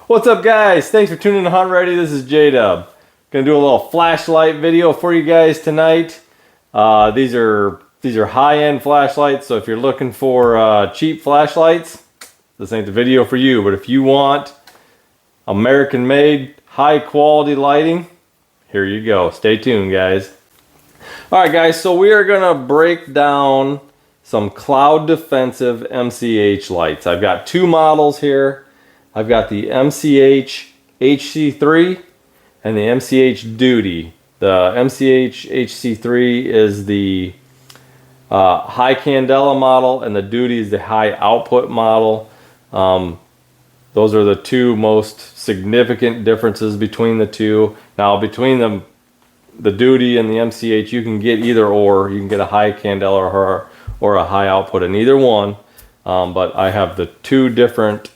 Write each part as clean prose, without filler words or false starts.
What's up, guys? Thanks for tuning in to Hunt Ready. This is J-Dub. Gonna do a little flashlight video for you guys tonight. These are high-end flashlights, so if you're looking for cheap flashlights, this ain't the video for you. But if you want American-made, high-quality lighting, here you go. Stay tuned, guys. All right, guys. So we are gonna break down some Cloud Defensive MCH lights. I've got two models here. I've got the MCH HC3 and the MCH Duty. The MCH HC3 is the high candela model, and the Duty is the high output model. Those are the two most significant differences between the two. Now, between them, the Duty and the MCH, you can get either or. You can get a high candela or a high output in either one. But I have the two different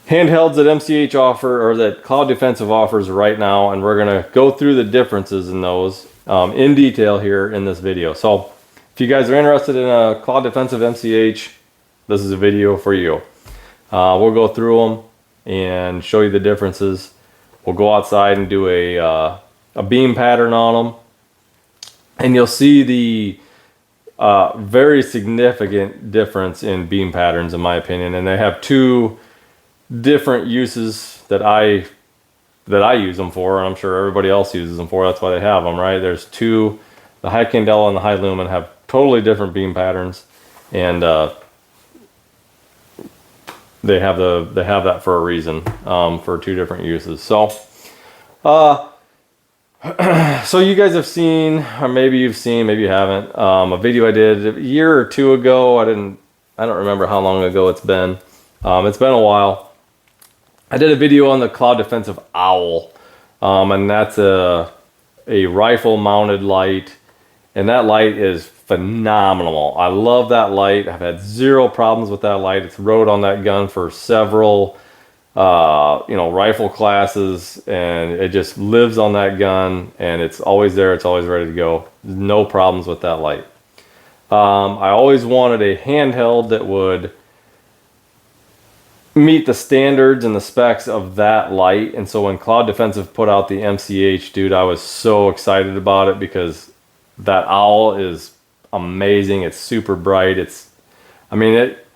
handhelds that MCH offer, or that Cloud Defensive offers right now, and we're gonna go through the differences in those in detail here in this video. So if you guys are interested in a Cloud Defensive MCH, this is a video for you. We'll go through them and show you the differences. We'll go outside and do a beam pattern on them, and you'll see the very significant difference in beam patterns, in my opinion. And they have two different uses that I use them for, and I'm sure everybody else uses them for. That's why they have them, right? There's two, the high candela and the high lumen have totally different beam patterns, and they have that for a reason, for two different uses. So so you guys have seen, or maybe you've seen, maybe you haven't, a video I did a year or two ago. I don't remember how long ago it's been. It's been a while. I did a video on the Cloud Defensive Owl, and that's a rifle mounted light, and that light is phenomenal. I love that light. I've had zero problems with that light. It's rode on that gun for several rifle classes, and it just lives on that gun, and it's always there. It's always ready to go. No problems with that light. I always wanted a handheld that would meet the standards and the specs of that light, and so when Cloud Defensive put out the MCH, dude, I was so excited about it because that owl is amazing. It's super bright.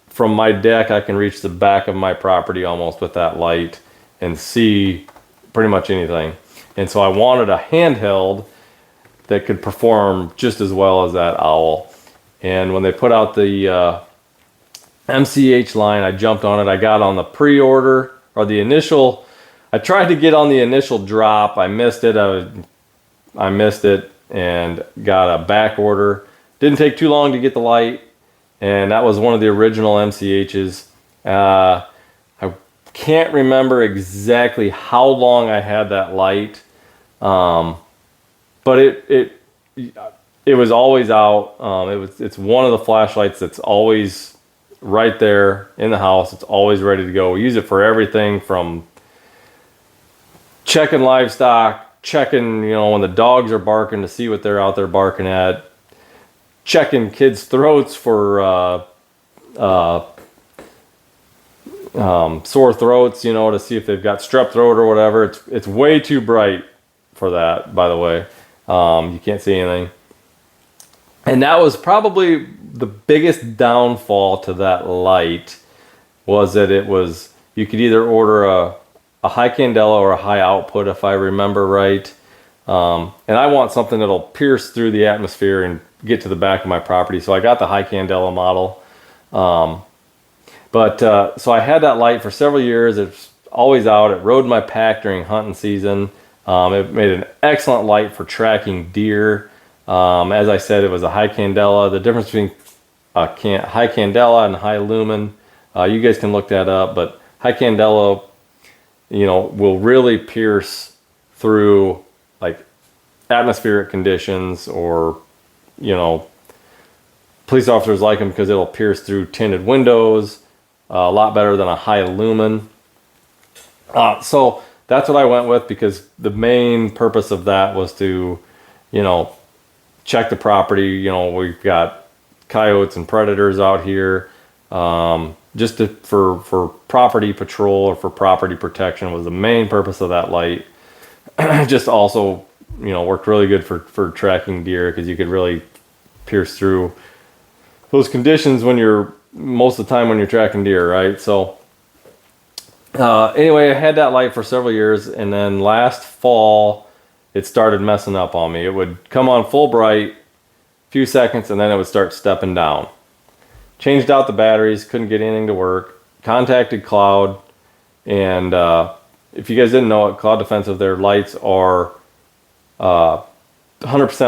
From my deck, I can reach the back of my property almost with that light and see pretty much anything. And so I wanted a handheld that could perform just as well as that owl. And when they put out the MCH line, I jumped on it. I got on the pre-order, or the initial. I tried to get on the initial drop. I missed it. I missed it and got a back order. Didn't take too long to get the light, and that was one of the original MCHs. I can't remember exactly how long I had that light, but it was always out. It's one of the flashlights that's always right there in the house. It's always ready to go. We use it for everything from checking livestock, checking, when the dogs are barking to see what they're out there barking at, checking kids' throats for sore throats, to see if they've got strep throat or whatever. It's way too bright for that, by the way. You can't see anything. And that was probably the biggest downfall to that light, was that you could either order a high candela or a high output, if I remember right. And I want something that'll pierce through the atmosphere and get to the back of my property. So I got the high candela model. So I had that light for several years. It's always out. It rode my pack during hunting season. It made an excellent light for tracking deer. As I said, it was a high candela. The difference between high candela and high lumen, you guys can look that up, but high candela, will really pierce through like atmospheric conditions, or, police officers like them because it'll pierce through tinted windows a lot better than a high lumen. So that's what I went with, because the main purpose of that was to, check the property. We've got coyotes and predators out here. just for property patrol or for property protection was the main purpose of that light. Just also, you know, worked really good for tracking deer, because you could really pierce through those conditions when you're, most of the time when you're tracking deer, right? So anyway, I had that light for several years, and then last fall it started messing up on me. It would come on full bright, a few seconds, and then it would start stepping down. Changed out the batteries, couldn't get anything to work. Contacted Cloud, and if you guys didn't know it, Cloud Defensive, their lights are 100%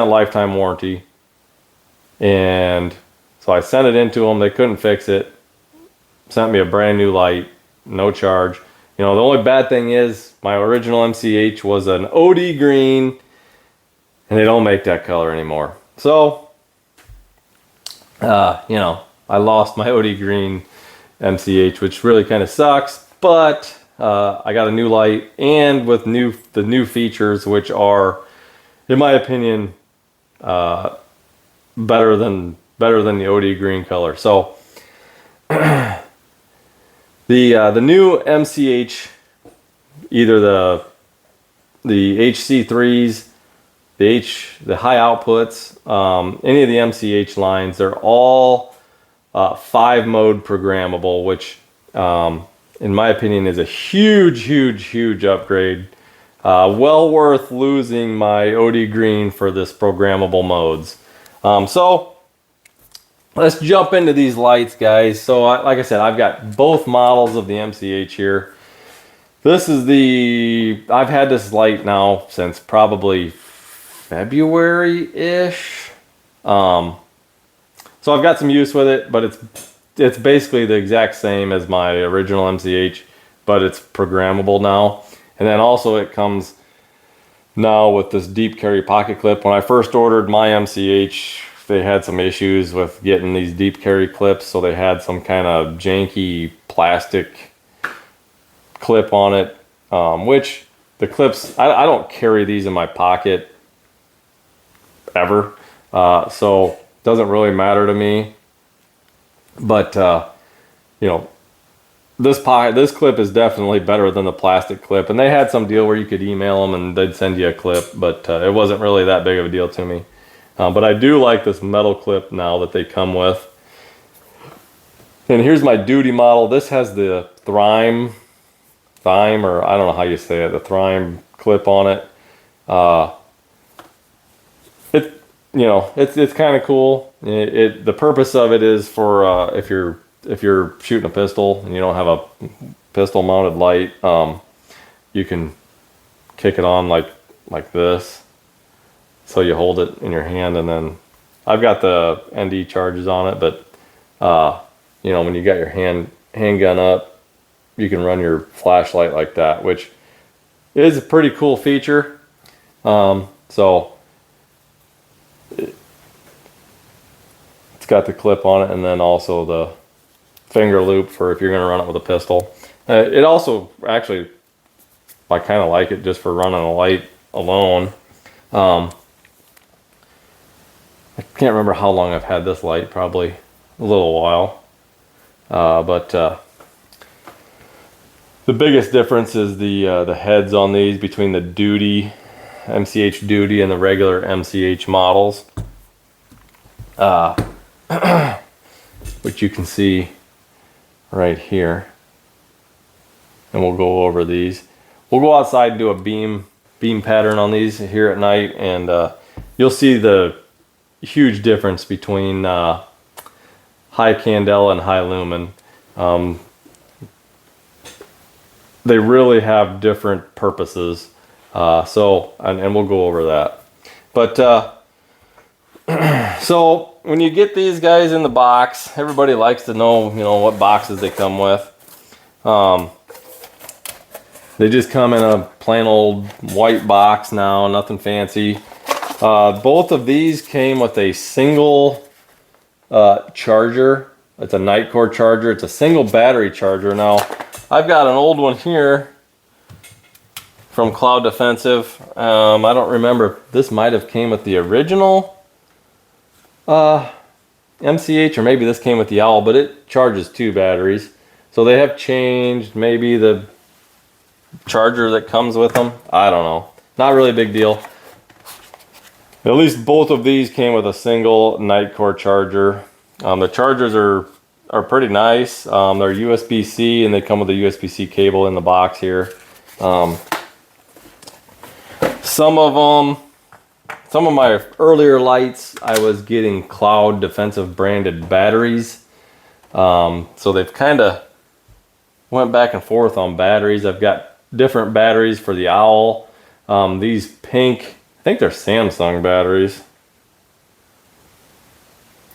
lifetime warranty. And so I sent it into them. They couldn't fix it. Sent me a brand new light, no charge. You know, the only bad thing is my original MCH was an OD green, and they don't make that color anymore. So, you know, I lost my OD green MCH, which really kind of sucks, but I got a new light, and with the new features, which are, in my opinion, better than the OD green color. So the new MCH, either the HC3s, the high outputs, any of the MCH lines, they're all 5-mode programmable, which in my opinion is a huge upgrade. Well worth losing my OD green for this programmable modes. So let's jump into these lights, guys. So like I said, I've got both models of the MCH here. This is I've had this light now since probably February-ish. So I've got some use with it, but it's basically the exact same as my original MCH, but it's programmable now. And then also it comes now with this deep carry pocket clip. When I first ordered my MCH, they had some issues with getting these deep carry clips, so they had some kind of janky plastic clip on it, which the clips, I don't carry these in my pocket ever, so it doesn't really matter to me. But you know, this clip is definitely better than the plastic clip, and they had some deal where you could email them and they'd send you a clip, but it wasn't really that big of a deal to me. But I do like this metal clip now that they come with. And here's my duty model. This has the Thyme, or I don't know how you say it, the Thyme clip on it. You know, it's kind of cool. The purpose of it is for if you're shooting a pistol and you don't have a pistol mounted light, you can kick it on like this. So you hold it in your hand, and then I've got the ND charges on it, but you know, when you got your handgun up, you can run your flashlight like that, which is a pretty cool feature. So it's got the clip on it, and then also the finger loop for if you're going to run it with a pistol. It also, actually, I kind of like it just for running a light alone. I can't remember how long I've had this light, probably a little while. But the biggest difference is the heads on these between the Duty, MCH Duty, and the regular MCH models. Which you can see right here. And we'll go over these. We'll go outside and do a beam pattern on these here at night, and you'll see the huge difference between high candela and high lumen. They really have different purposes. So we'll go over that. But so when you get these guys in the box, everybody likes to know, you know, what boxes they come with. They just come in a plain old white box now, nothing fancy. Both of these came with a single charger. It's a Nightcore charger. It's a single battery charger. Now, I've got an old one here from Cloud Defensive. I don't remember. This might have came with the original MCH, or maybe this came with the Owl, but it charges 2 batteries. So they have changed maybe the charger that comes with them. I don't know. Not really a big deal. At least both of these came with a single Nitecore charger. The chargers are pretty nice. They're USB-C and they come with a USB-C cable in the box here. Some of my earlier lights, I was getting Cloud Defensive branded batteries. So they've kind of went back and forth on batteries. I've got different batteries for the Owl. These pink, I think they're Samsung batteries.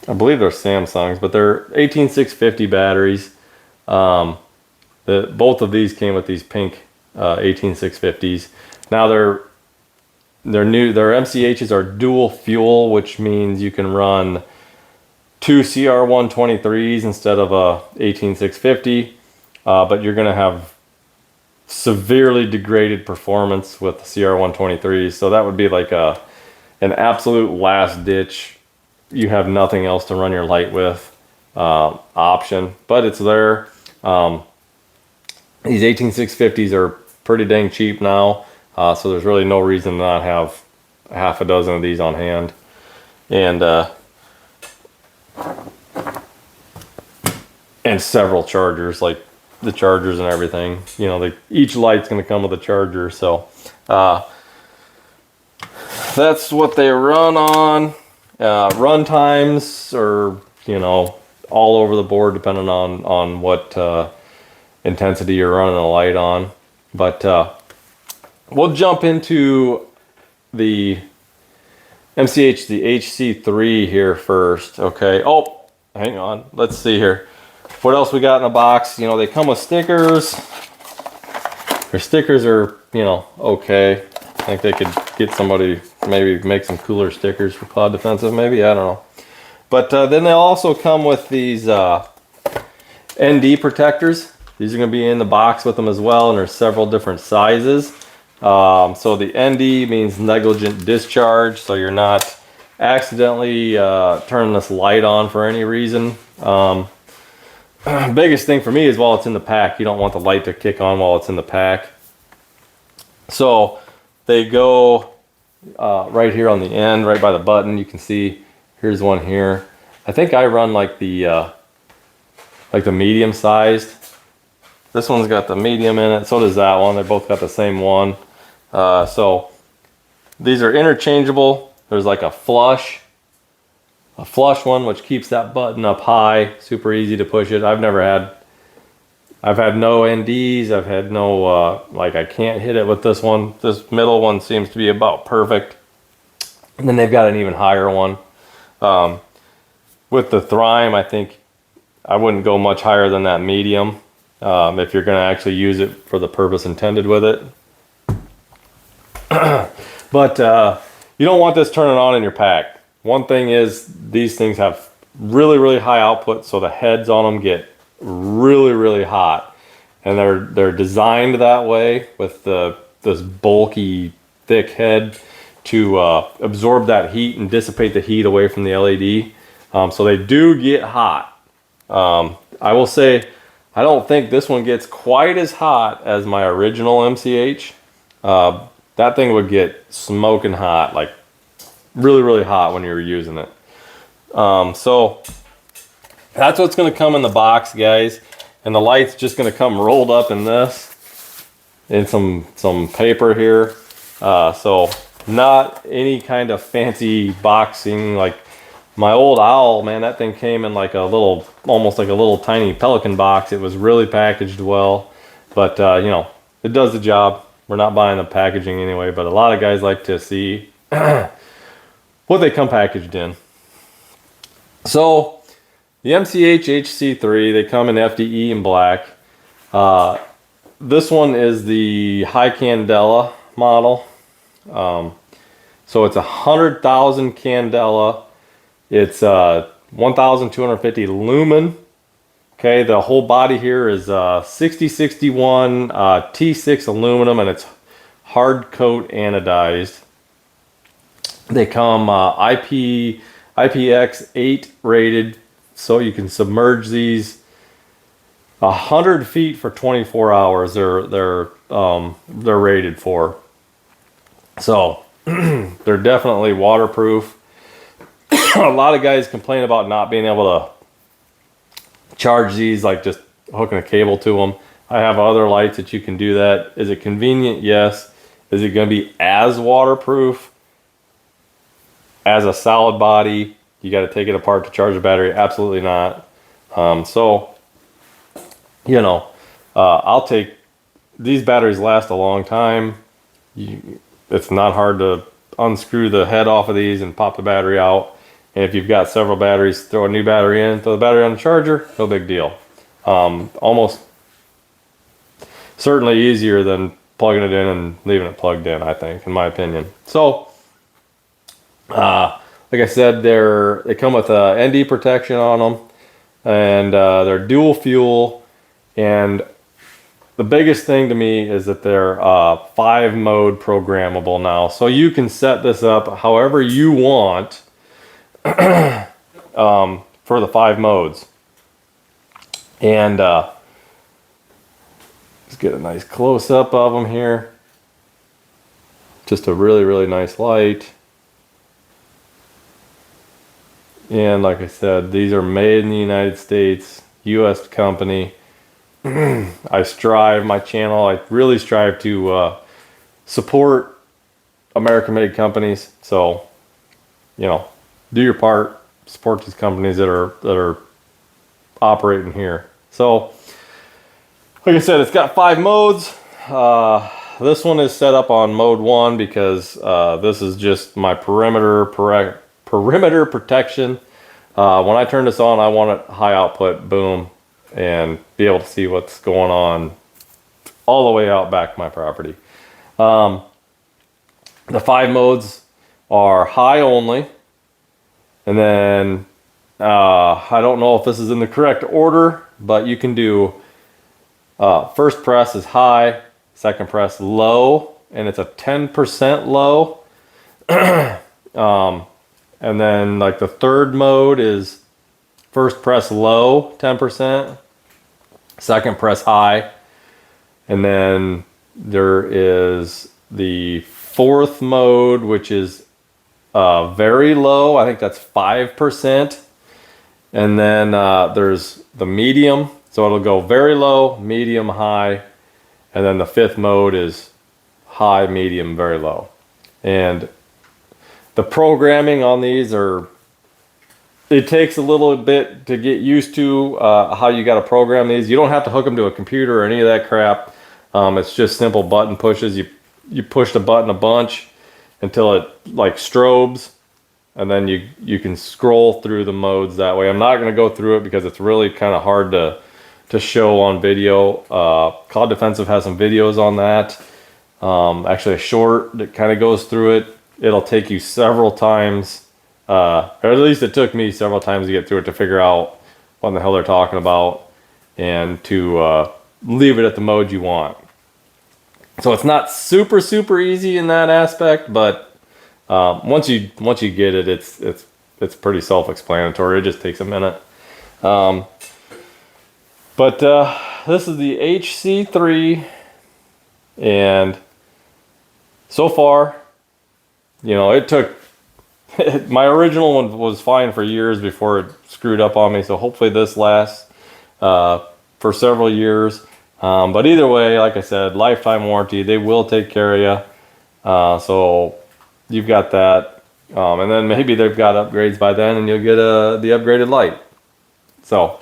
I believe they're Samsungs, but they're 18650 batteries. Both of these came with these pink 18650s. Now they're new. Their MCHs are dual fuel, which means you can run 2 CR123s instead of a 18650. But you're going to have severely degraded performance with the CR123s. So that would be like an absolute last ditch. You have nothing else to run your light with option, but it's there. These 18650s are pretty dang cheap now. So there's really no reason to not have half a dozen of these on hand. And several chargers, like the chargers and everything. You know, each light's going to come with a charger. So that's what they run on. Run times are, you know, all over the board depending on what intensity you're running the light on. But we'll jump into the MCH, the HC3 here first. Okay. Oh, hang on. Let's see here. What else we got in the box? You know, they come with stickers. Their stickers are, you know, okay. I think they could get somebody, maybe make some cooler stickers for Cloud Defensive, maybe. I don't know. But then they also come with these ND protectors. These are going to be in the box with them as well, and there's several different sizes. So the ND means negligent discharge, so you're not accidentally turning this light on for any reason. Biggest thing for me is while it's in the pack. You don't want the light to kick on while it's in the pack. So they go right here on the end, right by the button. You can see here's one here. I think I run like the medium sized. This one's got the medium in it. So does that one. They both got the same one. So these are interchangeable. There's like a flush one which keeps that button up high. Super easy to push it. I've had no NDs. I've had no, like I can't hit it with this one. This middle one seems to be about perfect. And then they've got an even higher one. With the Thrime, I think I wouldn't go much higher than that medium if you're going to actually use it for the purpose intended with it. But you don't want this turning on in your pack. One thing is these things have really, really high output, so the heads on them get really, really hot, and they're designed that way with this bulky, thick head to absorb that heat and dissipate the heat away from the LED. So they do get hot. I will say I don't think this one gets quite as hot as my original MCH. That thing would get smoking hot, like really, really hot when you were using it. So that's what's going to come in the box, guys. And the light's just going to come rolled up in this, in some paper here. So not any kind of fancy boxing. Like my old Owl, man, that thing came in like a little, almost like a little tiny Pelican box. It was really packaged well, but you know, it does the job. We're not buying the packaging anyway, but a lot of guys like to see what they come packaged in. So the MCH HC3, they come in FDE and black. This one is the high candela model. So it's 100,000 candela. It's 1,250 lumen. Okay, the whole body here is 6061 T6 aluminum, and it's hard coat anodized. They come IPX8 rated, so you can submerge these 100 feet for 24 hours. They're rated for. So they're definitely waterproof. A lot of guys complain about not being able to charge these, like just hooking a cable to them. I have other lights that you can do that. Is it convenient? Yes. Is it going to be as waterproof as a solid body? You got to take it apart to charge the battery? Absolutely not. So, you know, I'll take, these batteries last a long time. It's not hard to unscrew the head off of these and pop the battery out. And if you've got several batteries, throw a new battery in, throw the battery on the charger, no big deal. Almost certainly easier than plugging it in and leaving it plugged in, I think, in my opinion. So, like I said, they come with ND protection on them, and they're dual fuel. And the biggest thing to me is that they're 5-mode programmable now. So you can set this up however you want for the 5 modes. And let's get a nice close-up of them here. Just a really, really nice light. And like I said, these are made in the United States, US company. I strive, my channel, I really strive to support American-made companies. So, you know, do your part, support these companies that are operating here. So, like I said, it's got 5 modes. This one is set up on mode 1 because this is just my perimeter protection. When I turn this on, I want it high output, boom, and be able to see what's going on all the way out back my property. The 5 modes are high only, and then I don't know if this is in the correct order, but you can do first press is high, second press low, and it's a 10% low. And then like the third mode is first press low, 10%, second press high, and then there is the 4th mode, which is very low. I think that's 5%. And then there's the medium, so it'll go very low, medium, high, and then the 5th mode is high, medium, very low. And the programming on these it takes a little bit to get used to how you got to program these. You don't have to hook them to a computer or any of that crap. It's just simple button pushes. You push the button a bunch until it like strobes, and then you can scroll through the modes that way. I'm not going to go through it because it's really kind of hard to show on video. Cloud Defensive has some videos on that. Actually a short that kind of goes through it. It'll take you several times, or at least it took me several times to get through it to figure out what in the hell they're talking about and to leave it at the mode you want. So it's not super easy in that aspect, but once you get it, it's pretty self-explanatory. It just takes a minute. But this is the HC3, and so far, you know, it took, my original one was fine for years before it screwed up on me, so hopefully this lasts for several years. But either way, like I said, lifetime warranty, they will take care of you. So you've got that. And then maybe they've got upgrades by then and you'll get the upgraded light. So,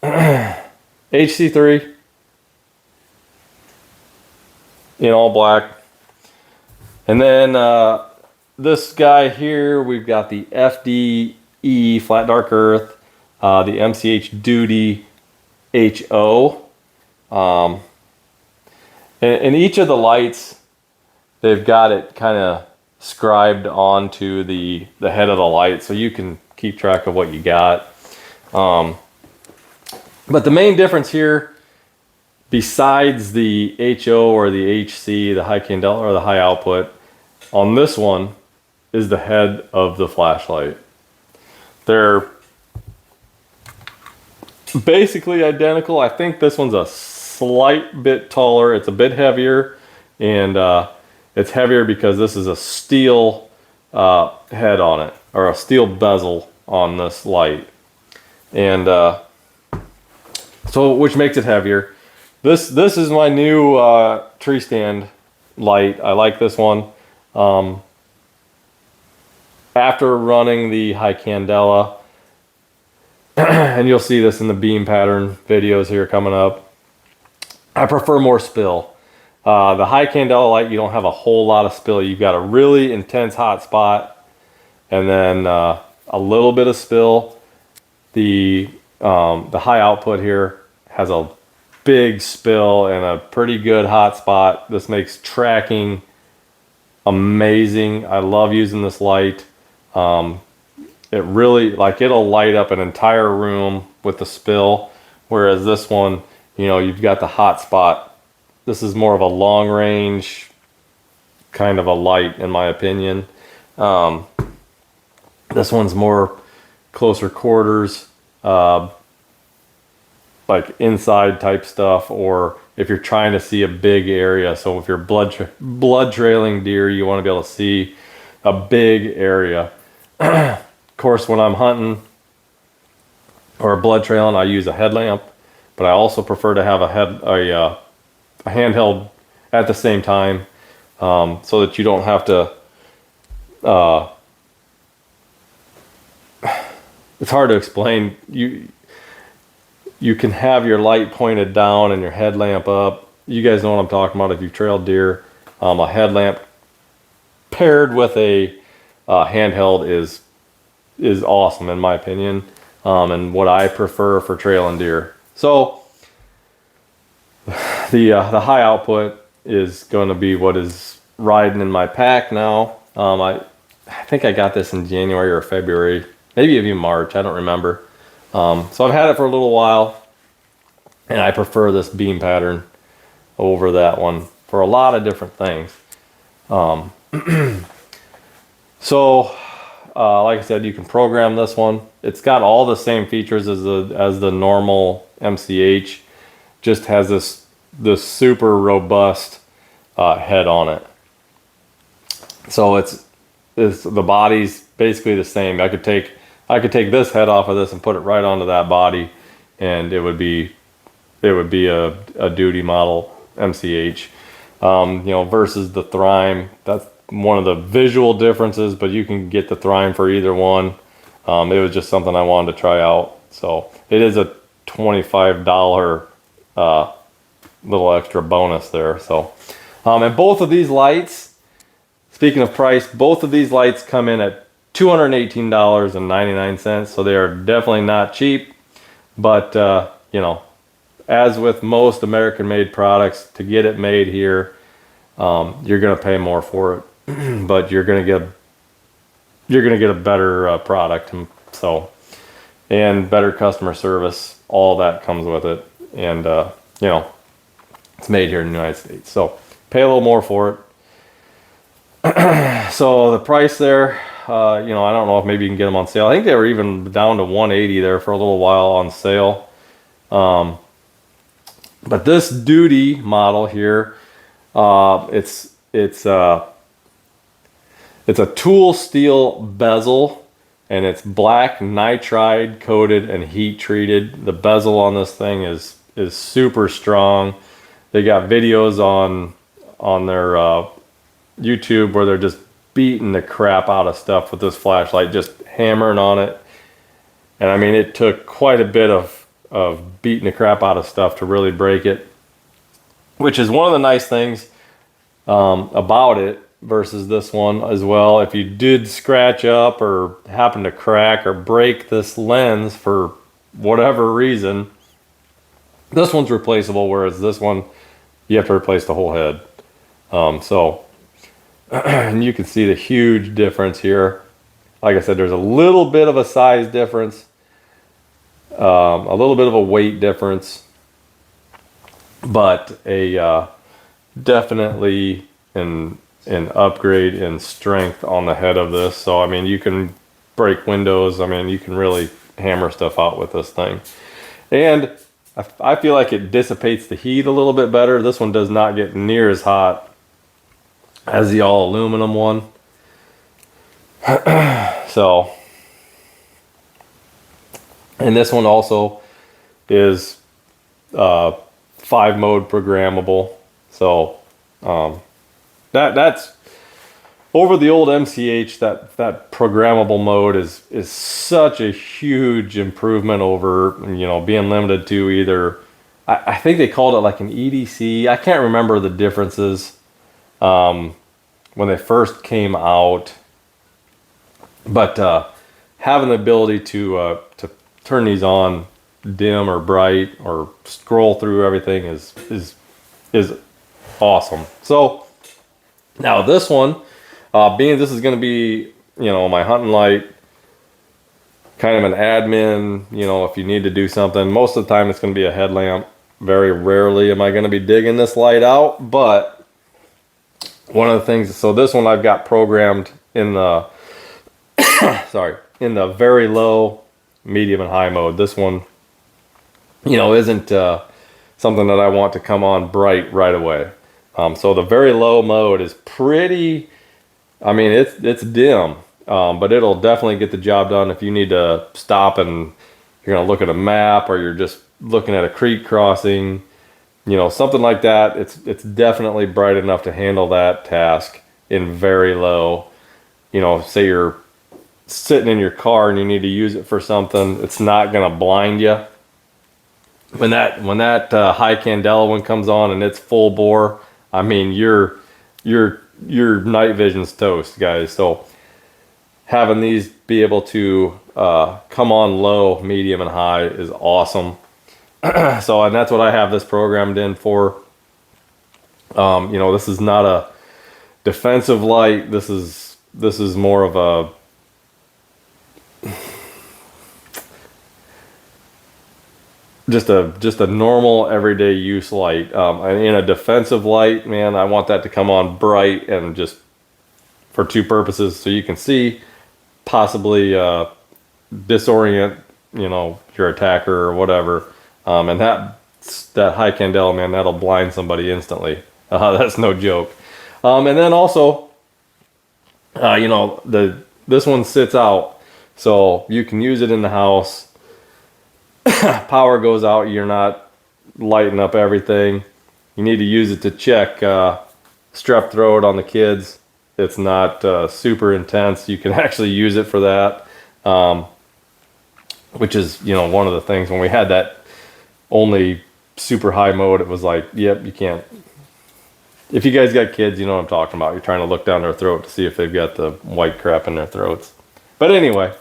HC3 in all black. And then this guy here, we've got the FDE, Flat Dark Earth, the MCH Duty HO. And each of the lights, they've got it kind of scribed onto the head of the light, so you can keep track of what you got. But the main difference here, besides the HO or the HC, the high candela or the high output, on this one is the head of the flashlight. They're basically identical. I think this one's a slight bit taller. It's a bit heavier, and it's heavier because this is a steel head on it, or a steel bezel on this light, and so which makes it heavier. This is my new tree stand light. I like this one. After running the high candela, and you'll see this in the beam pattern videos here coming up, I prefer more spill. The high candela light, you don't have a whole lot of spill. You've got a really intense hot spot, and then a little bit of spill. The high output here has a big spill and a pretty good hot spot. This makes tracking amazing. I love using this light. It really, like, it'll light up an entire room with the spill, whereas this one, you know, you've got the hot spot. This is more of a long range kind of a light, in my opinion. This one's more closer quarters, like inside type stuff, or if you're trying to see a big area. So if you're blood trailing deer, you want to be able to see a big area. Of course, when I'm hunting or blood trailing, I use a headlamp, but I also prefer to have a handheld at the same time, so that you don't have to. It's hard to explain. You can have your light pointed down and your headlamp up. You guys know what I'm talking about if you've trailed deer. A headlamp paired with a handheld is awesome, in my opinion, and what I prefer for trailing deer. So the high output is going to be what is riding in my pack now. I think I got this in January or February, maybe even March. I don't remember. So I've had it for a little while, and I prefer this beam pattern over that one for a lot of different things. So like I said, you can program this one. It's got all the same features as the normal MCH, just has this super robust head on it. So it's the body's basically the same. I could take this head off of this and put it right onto that body, and it would be a duty model MCH. You know, versus the Thrime. That's one of the visual differences, but you can get the Thrime for either one. It was just something I wanted to try out. So it is a $25 little extra bonus there. So, and both of these lights, speaking of price, both of these lights come in at $218.99. So they are definitely not cheap, but you know, as with most American-made products, to get it made here, you're gonna pay more for it, but you're gonna get a better product, and better customer service. All that comes with it, and you know, it's made here in the United States, so pay a little more for it. So the price there, you know, I don't know if maybe you can get them on sale. I think they were even down to $180 there for a little while on sale. But this duty model here, it's a tool steel bezel, and it's black nitride coated and heat treated. The bezel on this thing is super strong. They got videos on their YouTube where they're just beating the crap out of stuff with this flashlight, just hammering on it. And I mean, it took quite a bit of beating the crap out of stuff to really break it, which is one of the nice things about it versus this one as well. If you did scratch up or happen to crack or break this lens for whatever reason, this one's replaceable, whereas this one you have to replace the whole head. So and you can see the huge difference here. Like I said, there's a little bit of a size difference, a little bit of a weight difference, but a definitely an upgrade in strength on the head of this. So I mean, you can break windows. I mean, you can really hammer stuff out with this thing. And I feel like it dissipates the heat a little bit better. This one does not get near as hot as the all aluminum one. So, and this one also is 5-mode programmable. So that's over the old MCH. That programmable mode is such a huge improvement over, you know, being limited to either. I think they called it like an EDC. I can't remember the differences when they first came out. But having the ability to turn these on dim or bright or scroll through everything is awesome. So now this one, being this is going to be, you know, my hunting light, kind of an admin, you know, if you need to do something. Most of the time it's going to be a headlamp. Very rarely am I going to be digging this light out, but one of the things, so this one I've got programmed in the sorry, in the very low, medium, and high mode. This one, you know, isn't something that I want to come on bright right away. So the very low mode is pretty, I mean, it's dim, but it'll definitely get the job done if you need to stop and you're going to look at a map, or you're just looking at a creek crossing, you know, something like that. It's definitely bright enough to handle that task in very low. You know, say you're sitting in your car and you need to use it for something, it's not going to blind you. When that high candela one comes on and it's full bore, I mean, your night vision's toast, guys. So having these be able to come on low, medium, and high is awesome. So, and that's what I have this programmed in for. You know, this is not a defensive light. This is more of a just a normal everyday use light. And in a defensive light, man, I want that to come on bright and just for two purposes. So you can see, possibly disorient, you know, your attacker or whatever. And that high candela, man, that'll blind somebody instantly. That's no joke. And then also, you know, this one sits out, so you can use it in the house. Power goes out, you're not lighting up everything. You need to use it to check strep throat on the kids. It's not super intense. You can actually use it for that, which is, you know, one of the things when we had that only super high mode, it was like, yep, you can't. If you guys got kids, you know what I'm talking about. You're trying to look down their throat to see if they've got the white crap in their throats. But anyway,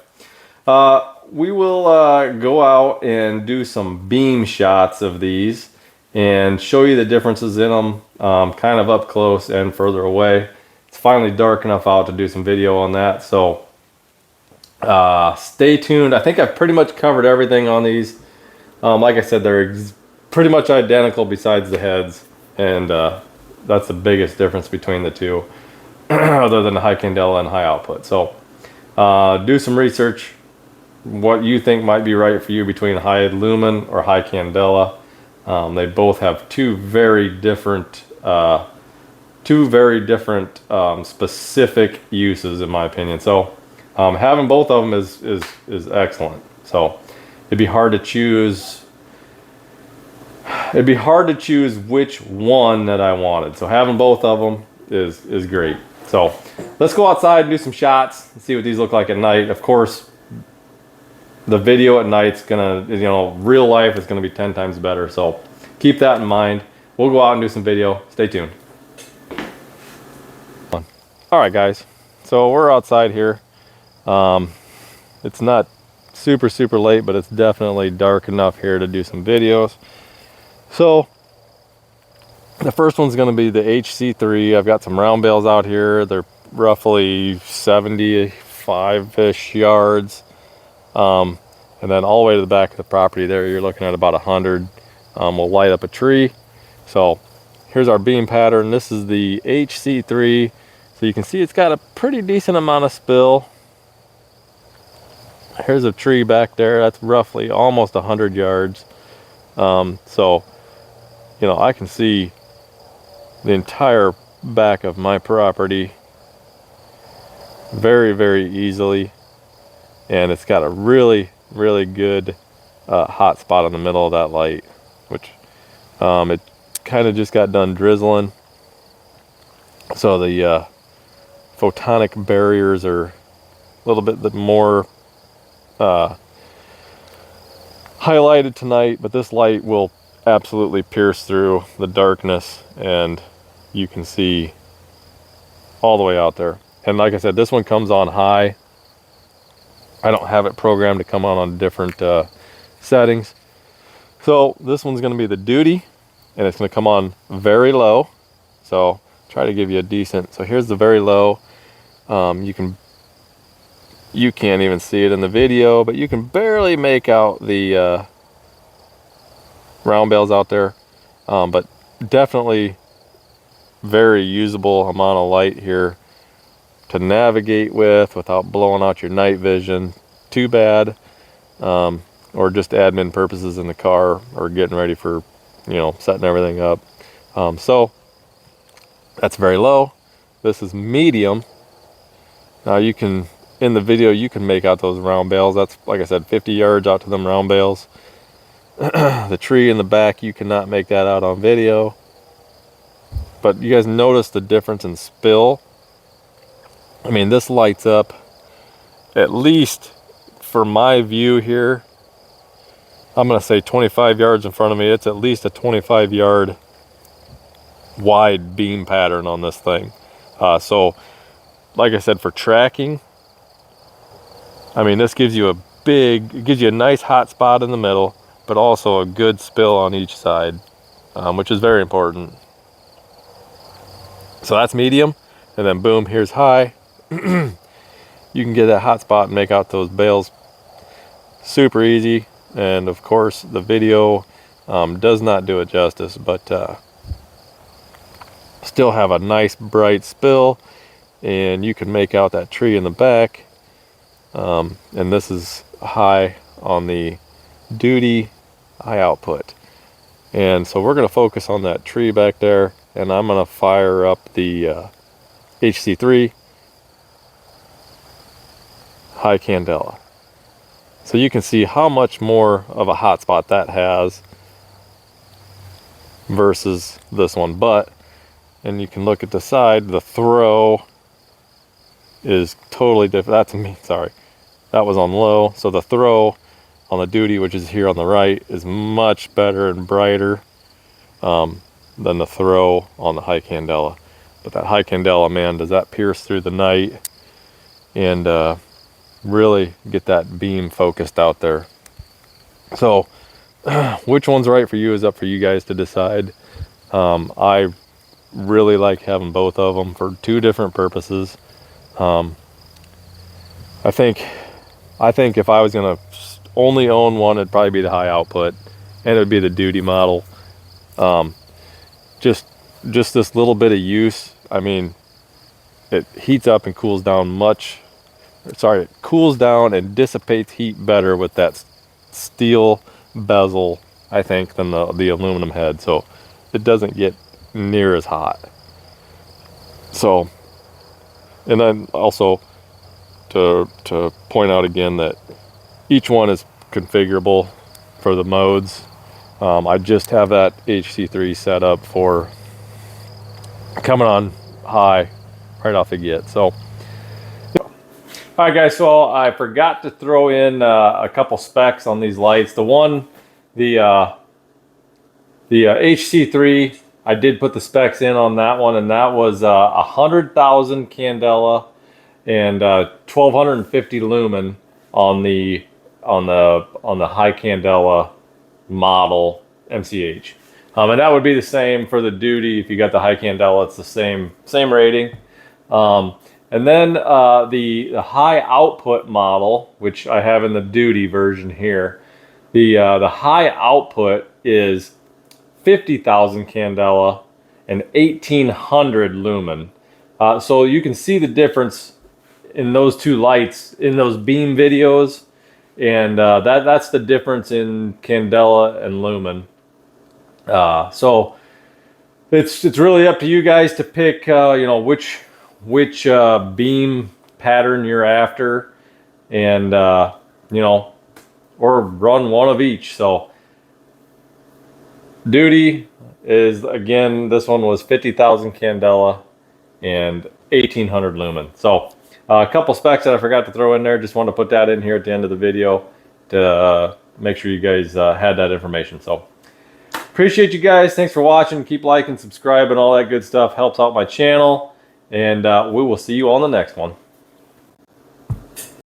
we will go out and do some beam shots of these and show you the differences in them, kind of up close and further away. It's finally dark enough out to do some video on that, so stay tuned. I think I've pretty much covered everything on these. Like I said, they're pretty much identical besides the heads, and that's the biggest difference between the two, other than the high candela and high output. So do some research, what you think might be right for you between high lumen or high candela. They both have two very different specific uses, in my opinion. So having both of them is excellent. So it'd be hard to choose. It'd be hard to choose which one that I wanted. So having both of them is great. So let's go outside and do some shots and see what these look like at night. Of course, the video at night's gonna, you know, real life is gonna be 10 times better. So keep that in mind. We'll go out and do some video. Stay tuned. All right, guys. So we're outside here. It's not super late, but it's definitely dark enough here to do some videos. So the first one's going to be the HC3. I've got some round bales out here. They're roughly 75-ish yards. And then all the way to the back of the property there, you're looking at about 100. We'll light up a tree. So here's our beam pattern. This is the HC3. So you can see it's got a pretty decent amount of spill. Here's a tree back there. That's roughly almost 100 yards. So, you know, I can see the entire back of my property very, very easily. And it's got a really, really good hot spot in the middle of that light, which it kind of just got done drizzling. So the photonic barriers are a little bit more highlighted tonight, but this light will absolutely pierce through the darkness and you can see all the way out there. And like I said, this one comes on high. I don't have it programmed to come on different settings. So this one's going to be the duty, and it's going to come on very low. So try to give you a decent. So here's the very low. You can't even see it in the video, but you can barely make out the round bales out there. But definitely very usable amount of light here to navigate with without blowing out your night vision too bad, or just admin purposes in the car or getting ready for, you know, setting everything up. So that's very low. This is medium. Now you can, in the video, you can make out those round bales. That's, like I said, 50 yards out to them round bales. The tree in the back, you cannot make that out on video. But you guys notice the difference in spill. I mean, this lights up, at least for my view here, I'm going to say 25 yards in front of me. It's at least a 25 yard wide beam pattern on this thing. So, like I said, for tracking, I mean, this gives you it gives you a nice hot spot in the middle, but also a good spill on each side, which is very important. So that's medium, and then boom, here's high. You can get that hot spot and make out those bales super easy. And of course the video does not do it justice, but still have a nice bright spill, and you can make out that tree in the back. And this is high on the duty, high output. And so we're going to focus on that tree back there, and I'm going to fire up the HC3 high candela, so you can see how much more of a hot spot that has versus this one. But, and you can look at the side, the throw is totally different. That's me, sorry, that was on low. So the throw on the duty, which is here on the right, is much better and brighter than the throw on the high candela. But that high candela, man, does that pierce through the night and really get that beam focused out there. So which one's right for you is up for you guys to decide. I really like having both of them for two different purposes. I think if I was gonna only own one, it'd probably be the high output, and it would be the duty model. Just this little bit of use, I mean, it heats up and cools down it cools down and dissipates heat better with that steel bezel, I think, than the aluminum head. So it doesn't get near as hot. So, and then also to point out again that each one is configurable for the modes. I just have that HC3 set up for coming on high right off the get. So, all right, guys. So I forgot to throw in a couple specs on these lights. The HC3, I did put the specs in on that one, and that was 100,000 candela and 1250 lumen on the high candela model MCH. And that would be the same for the duty. If you got the high candela, it's the same rating. And then the high output model, which I have in the duty version here, the high output is 50,000 candela and 1800 lumen. So you can see the difference in those two lights in those beam videos. and that's the difference in candela and lumen. So it's really up to you guys to pick you know, which beam pattern you're after, and you know, or run one of each. So duty is, again, this one was 50,000 candela and 1800 lumen. So a couple specs that I forgot to throw in there. Just wanted to put that in here at the end of the video to make sure you guys had that information. So appreciate you guys. Thanks for watching. Keep liking, subscribing, all that good stuff. Helps out my channel. And we will see you on the next one.